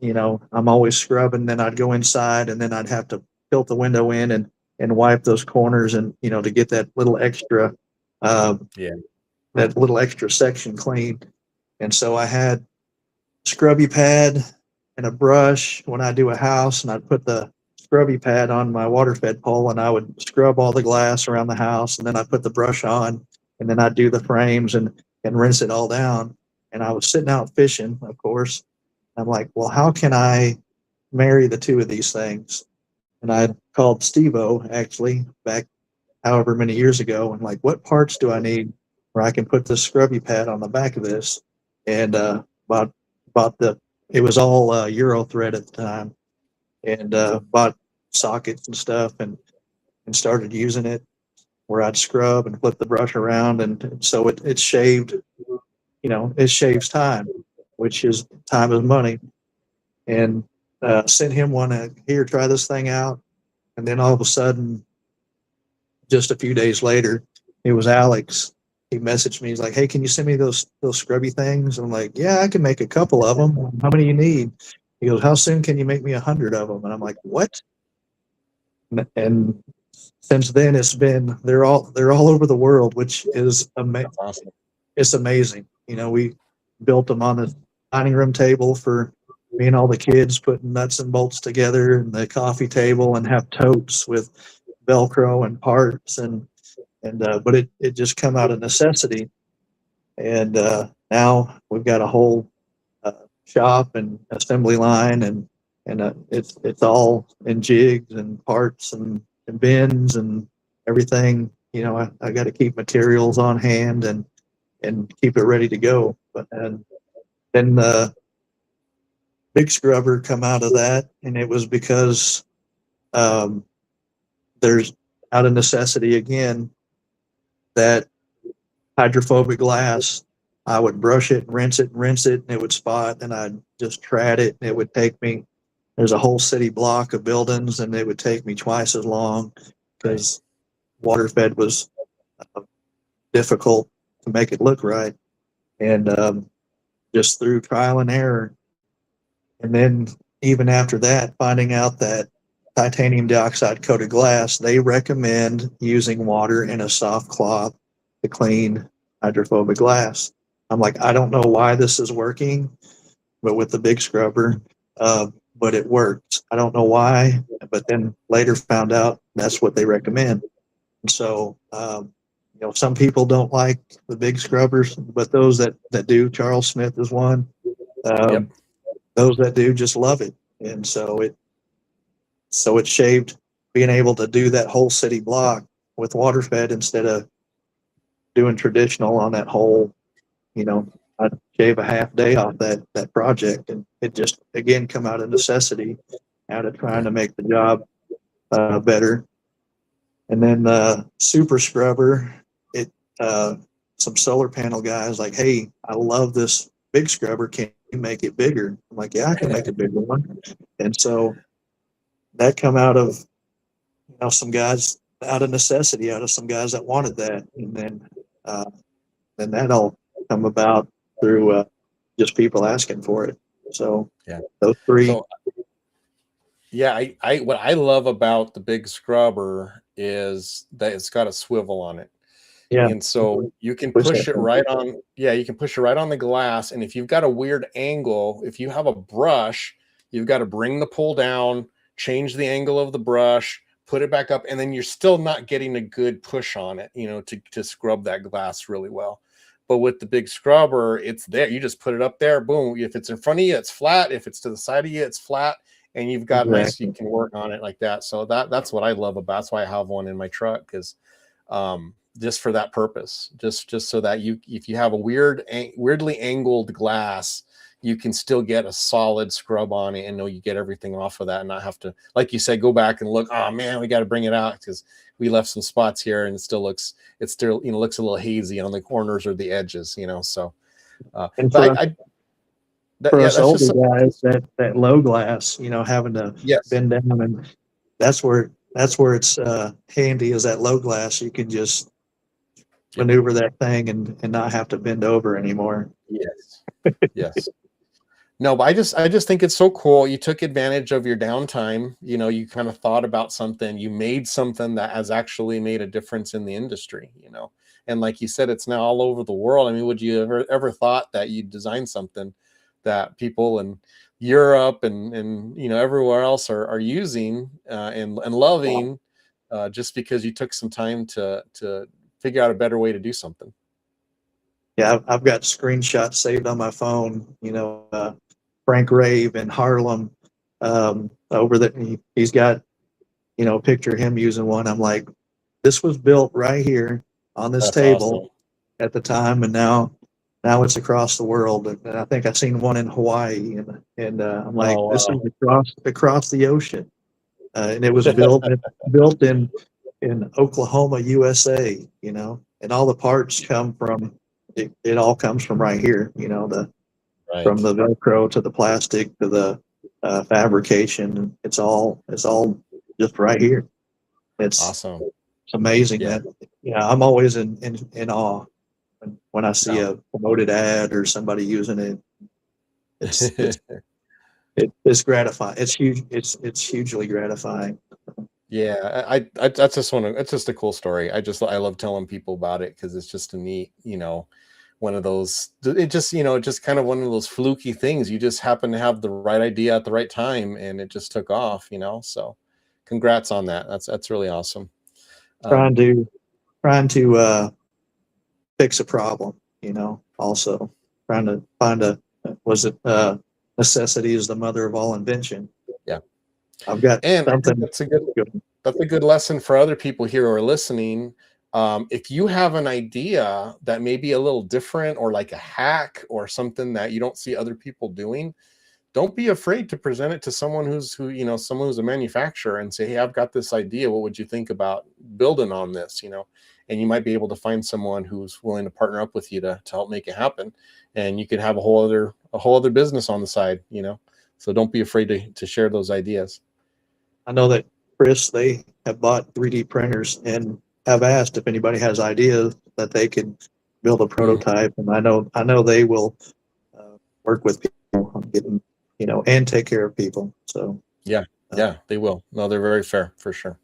Speaker 2: I'm always scrubbing. Then I'd go inside, and then I'd have to tilt the window in and wipe those corners, and to get that little extra, that little extra section clean. And so I had scrubby pad and a brush when I do a house, and I'd put the scrubby pad on my water fed pole, and I would scrub all the glass around the house, and then I put the brush on, and then I'd do the frames and rinse it all down. And I was sitting out fishing, of course. I'm like, well, how can I marry the two of these things? And I called Steve-O actually back however many years ago, and like, what parts do I need where I can put this scrubby pad on the back of this? And bought it was all Euro thread at the time, and bought sockets and stuff, and started using it where I'd scrub and flip the brush around, and so it shaved, it shaves time, which is time is money. And sent him one, here, try this thing out. And then all of a sudden, just a few days later, it was Alex. He messaged me. He's like, "Hey, can you send me those scrubby things?" I'm like, "Yeah, I can make a couple of them. How many you need?" He goes, "How soon can you make me 100 of them?" And I'm like, "What?" And since then, they're all over the world, which is
Speaker 1: Awesome.
Speaker 2: It's amazing. We built them on the dining room table for me and all the kids, putting nuts and bolts together, and the coffee table, and have totes with Velcro and parts, but it just come out of necessity. And now we've got a whole shop and assembly line, and it's all in jigs and parts and bins and everything. I got to keep materials on hand and keep it ready to go. But and then the big scrubber come out of that, and it was because there's, out of necessity again, that hydrophobic glass. I would brush it, rinse it, and it would spot, and I'd just trad it, and it would take me. There's a whole city block of buildings, and it would take me twice as long because water fed was difficult to make it look right. And just through trial and error. And then even after that, finding out that titanium dioxide coated glass, they recommend using water in a soft cloth to clean hydrophobic glass. I'm like, I don't know why this is working, but with the big scrubber, but it works. I don't know why, but then later found out that's what they recommend. And so, some people don't like the big scrubbers, but those that do, Charles Smith is one.
Speaker 1: Yep.
Speaker 2: Those that do just love it, and so it shaved being able to do that whole city block with water fed instead of doing traditional on that whole. I shave a half day off that project, and it just again come out of necessity, out of trying to make the job better. And then the super scrubber, some solar panel guys like, hey, I love this big scrubber. Can you make it bigger? I'm like, yeah, I can make a bigger one. And so that come out of some guys out of necessity, out of some guys that wanted that, and then that all come about through just people asking for it. So
Speaker 1: yeah,
Speaker 2: those three.
Speaker 1: So, yeah, I what I love about the big scrubber is that it's got a swivel on it.
Speaker 2: Yeah.
Speaker 1: And so you can push it right on. Yeah, you can push it right on the glass. And if you've got a weird angle, if you have a brush, you've got to bring the pull down, change the angle of the brush, put it back up, and then you're still not getting a good push on it, to scrub that glass really well. But with the big scrubber, it's there. You just put it up there, boom. If it's in front of you, it's flat. If it's to the side of you, it's flat. And you've got nice, you can work on it like that. So that's what I love about. That's why I have one in my truck, because just for that purpose, just so that if you have a weirdly angled glass, you can still get a solid scrub on it and know you get everything off of that and not have to, like you said, go back and look, oh man, we got to bring it out because we left some spots here and it still looks a little hazy on the corners or the edges, so
Speaker 2: for us older guys, that low glass, having to bend down, and that's where it's handy, is that low glass. You can just maneuver that thing and not have to bend over anymore.
Speaker 1: Yes. No, but I just think it's so cool. You took advantage of your downtime. You kind of thought about something. You made something that has actually made a difference in the industry. And like you said, it's now all over the world. I mean, would you ever thought that you'd design something that people in Europe and everywhere else are using and loving, just because you took some time to figure out a better way to do something?
Speaker 2: Yeah, I've got screenshots saved on my phone. Frank Rave in Harlem, over that he's got a picture of him using one. I'm like, this was built right here on this table at the time, and now it's across the world. And I think I've seen one in Hawaii, and I'm like, this is across the ocean, and it was built in Oklahoma, USA. And all the parts come from it all comes from right here. From the Velcro to the plastic to the fabrication, it's all just right here. It's
Speaker 1: awesome.
Speaker 2: It's amazing that I'm always in awe when I see a promoted ad or somebody using it. It's gratifying. It's huge. It's hugely gratifying.
Speaker 1: Yeah, I that's just it's just a cool story. I love telling people about it because it's just a neat, one of those, it just kind of one of those fluky things. You just happen to have the right idea at the right time and it just took off, so congrats on that. That's really awesome.
Speaker 2: Trying to fix a problem, also trying to find necessity is the mother of all invention.
Speaker 1: Yeah.
Speaker 2: I've got something.
Speaker 1: That's a good lesson for other people here who are listening. If you have an idea that may be a little different or like a hack or something that you don't see other people doing, don't be afraid to present it to someone who's a manufacturer and say, hey, I've got this idea. What would you think about building on this? And you might be able to find someone who's willing to partner up with you to help make it happen. And you could have a whole other business on the side, so don't be afraid to share those ideas.
Speaker 2: I know that Chris, they have bought 3D printers and have asked if anybody has ideas that they could build a prototype. And I know they will work with people on getting, and take care of people. So
Speaker 1: yeah, they will. No, they're very fair for sure.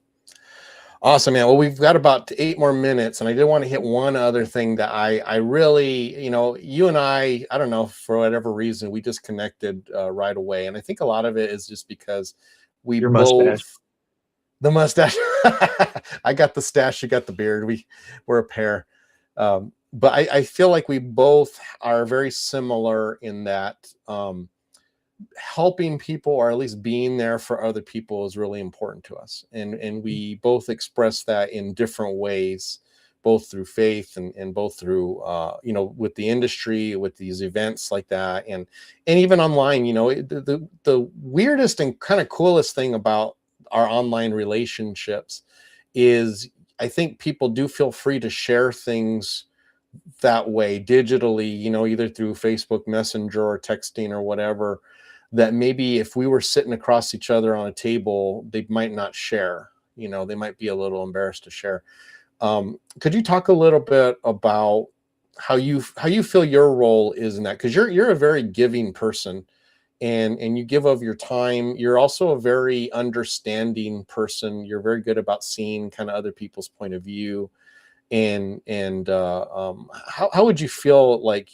Speaker 1: Awesome, man. Well, we've got about 8 more minutes, and I did want to hit one other thing that I really, you and I don't know, for whatever reason, we just connected right away. And I think a lot of it is just because we
Speaker 2: Your mustache.
Speaker 1: both, the mustache, I got the stash, you got the beard. We're a pair. But I feel like we both are very similar in that helping people, or at least being there for other people, is really important to us, and we both express that in different ways, both through faith and both through with the industry, with these events like that, and even online. The weirdest and kind of coolest thing about our online relationships is I think people do feel free to share things that way digitally, either through Facebook Messenger or texting or whatever, that maybe if we were sitting across each other on a table, they might not share. They might be a little embarrassed to share. Could you talk a little bit about how you feel your role is in that? Because you're a very giving person, and you give of your time. You're also a very understanding person. You're very good about seeing kind of other people's point of view. How would you feel like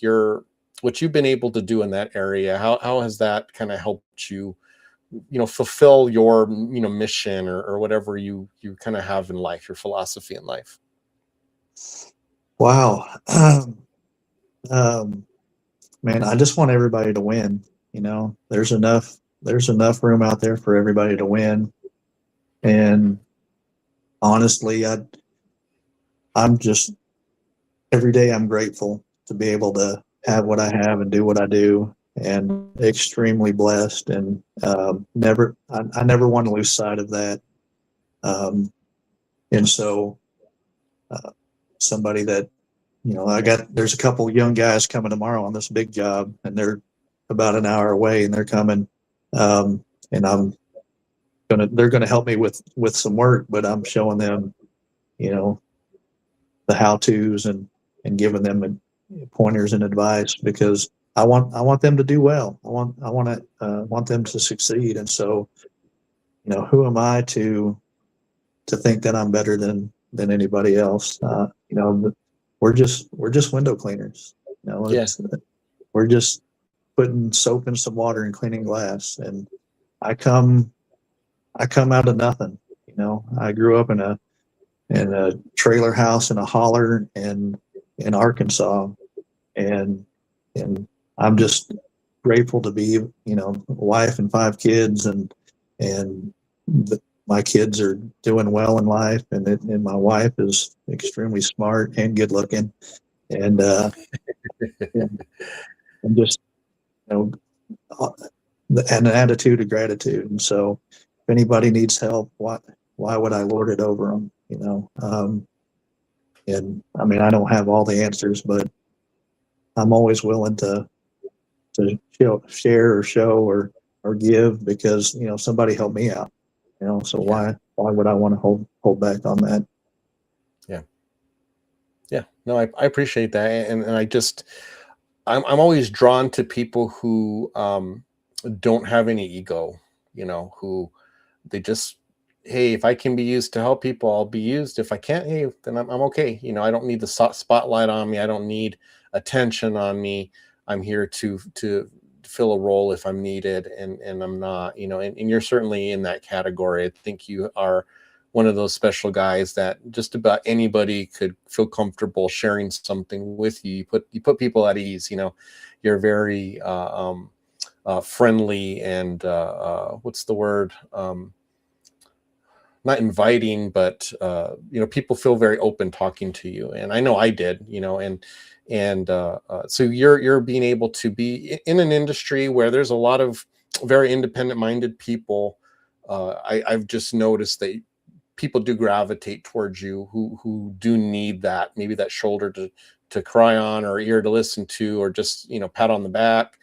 Speaker 1: what you've been able to do in that area? How has that kind of helped you, fulfill your, mission, or whatever you kind of have in life, your philosophy in life?
Speaker 2: Wow. Man, I just want everybody to win. There's enough room out there for everybody to win. And honestly, I'm just, every day I'm grateful to be able to have what I have and do what I do, and extremely blessed, and I never want to lose sight of that. And so somebody that, there's a couple young guys coming tomorrow on this big job, and they're about an hour away, and they're coming. And they're going to help me with some work, but I'm showing them, the how-tos and giving them pointers and advice, because I want them to do well. I want them to succeed. And so, who am I to think that I'm better than anybody else? We're just window cleaners. We're just putting soap in some water and cleaning glass. And I come out of nothing. I grew up in a trailer house in a holler in Arkansas, and I'm just grateful to be, a wife and 5 kids, and my kids are doing well in life, and my wife is extremely smart and good looking, and and just, and an attitude of gratitude. And so if anybody needs help, why would I lord it over them? And I mean, I don't have all the answers, but I'm always willing to share or show or give, because somebody helped me out. So why would I want to hold back on that?
Speaker 1: Yeah, no, I appreciate that, and I'm always drawn to people who don't have any ego, who they just, hey, if I can be used to help people, I'll be used. If I can't, hey, then I'm okay. I don't need the spotlight on me. I don't need attention on me. I'm here to fill a role if I'm needed, and I'm not, and you're certainly in that category. I think you are one of those special guys that just about anybody could feel comfortable sharing something with you. You put people at ease. You're very friendly, and what's the word? Not inviting, but people feel very open talking to you, and I know I did. So you're being able to be in an industry where there's a lot of very independent-minded people. I've just noticed that people do gravitate towards you, who do need that, maybe that shoulder to cry on, or ear to listen to, or just pat on the back.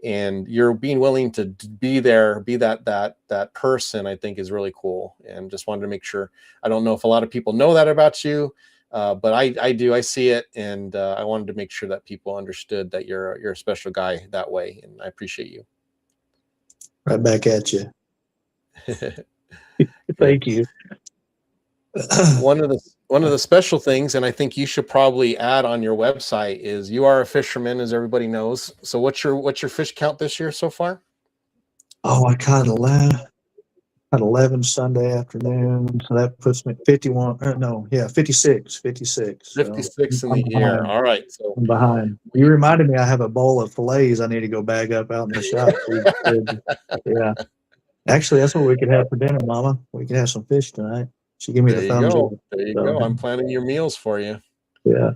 Speaker 1: And you're being willing to be there, be that person, I think is really cool. And just wanted to make sure. I don't know if a lot of people know that about you, but I do. I see it, and I wanted to make sure that people understood that you're a special guy that way, and I appreciate you.
Speaker 2: Right back at you. Thank you.
Speaker 1: one of the special things, and I think you should probably add on your website, is you are a fisherman, as everybody knows. So what's your fish count this year so far?
Speaker 2: Oh, I caught 11 Sunday afternoon, so that puts me at 51. No, yeah, 56. 56.
Speaker 1: 56 in
Speaker 2: I'm
Speaker 1: the year.
Speaker 2: behind.
Speaker 1: All right. So
Speaker 2: I'm behind. You reminded me I have a bowl of fillets I need to go bag up out in the shop. Yeah. Actually, that's what we could have for dinner, Mama. We could have some fish tonight. She gave me
Speaker 1: there
Speaker 2: the
Speaker 1: you
Speaker 2: thumbs
Speaker 1: go.
Speaker 2: up.
Speaker 1: There you
Speaker 2: So,
Speaker 1: go. I'm planning your meals for you.
Speaker 2: Yeah.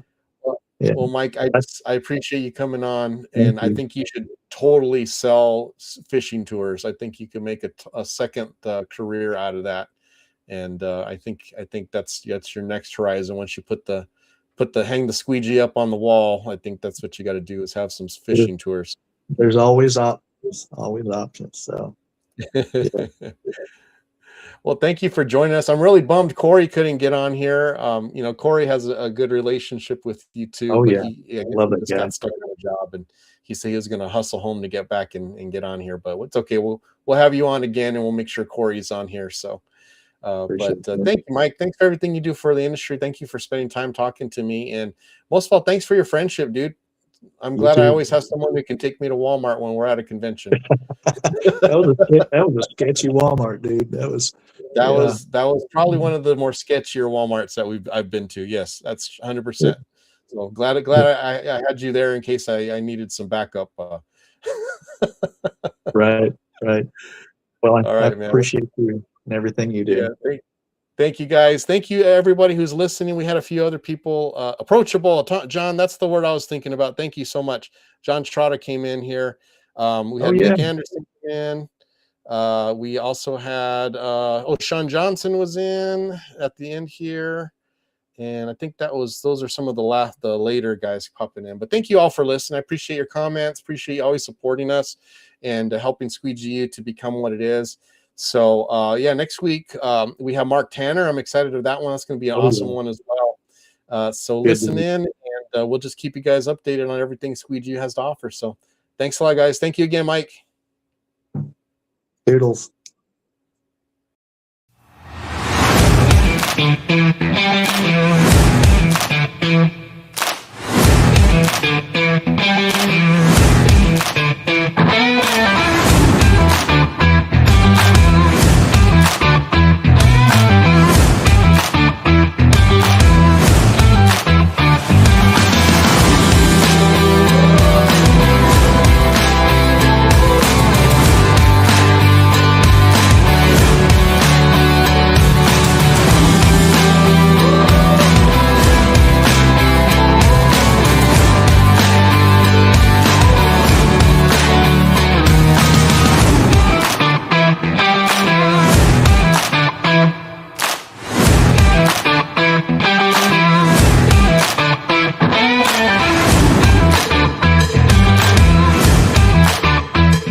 Speaker 2: Yeah.
Speaker 1: Well, Mike, I appreciate you coming on,
Speaker 2: Thank
Speaker 1: and I
Speaker 2: you.
Speaker 1: think you should totally sell fishing tours. I think you can make a second career out of that, and I think that's your next horizon. Once you put the hang the squeegee up on the wall, I think that's what you got to do, is have some fishing tours.
Speaker 2: There's always options. So,
Speaker 1: Well, thank you for joining us. I'm really bummed Corey couldn't get on here. Corey has a good relationship with you too.
Speaker 2: Oh,
Speaker 1: but
Speaker 2: yeah.
Speaker 1: he
Speaker 2: Love that
Speaker 1: just
Speaker 2: guy.
Speaker 1: got stuck on a job, and he said he was going to hustle home to get back and get on here. But it's okay. We'll have you on again, and we'll make sure Corey's on here. So,
Speaker 2: Appreciate it.
Speaker 1: thank you, Mike. Thanks for everything you do for the industry. Thank you for spending time talking to me, and most of all, thanks for your friendship, dude. I'm
Speaker 2: You
Speaker 1: glad I
Speaker 2: too.
Speaker 1: always have someone who can take me to Walmart when we're at a convention.
Speaker 2: That was a sketchy Walmart, dude. That was
Speaker 1: probably one of the more sketchier Walmarts that I've been to. Yes, that's 100%. So glad I had you there in case I needed some backup.
Speaker 2: Right. Well,
Speaker 1: All right,
Speaker 2: I
Speaker 1: man.
Speaker 2: appreciate you and everything you do.
Speaker 1: Yeah, thank you guys. Thank you everybody who's listening. We had a few other people approachable. John, that's the word I was thinking about. Thank you so much. John Trotta came in here. We had Nick Anderson in. We also had Sean Johnson was in at the end here, and I think those are some of the later guys popping in. But thank you all for listening. I appreciate your comments. Appreciate you always supporting us and helping Squeegee U to become what it is. So next week we have Mark Tanner. I'm excited for that one. That's going to be an awesome one as well. So listen in, and we'll just keep you guys updated on everything Squeegee U has to offer. So thanks a lot, guys. Thank you again, Mike.
Speaker 2: Doodles.
Speaker 4: Thank you.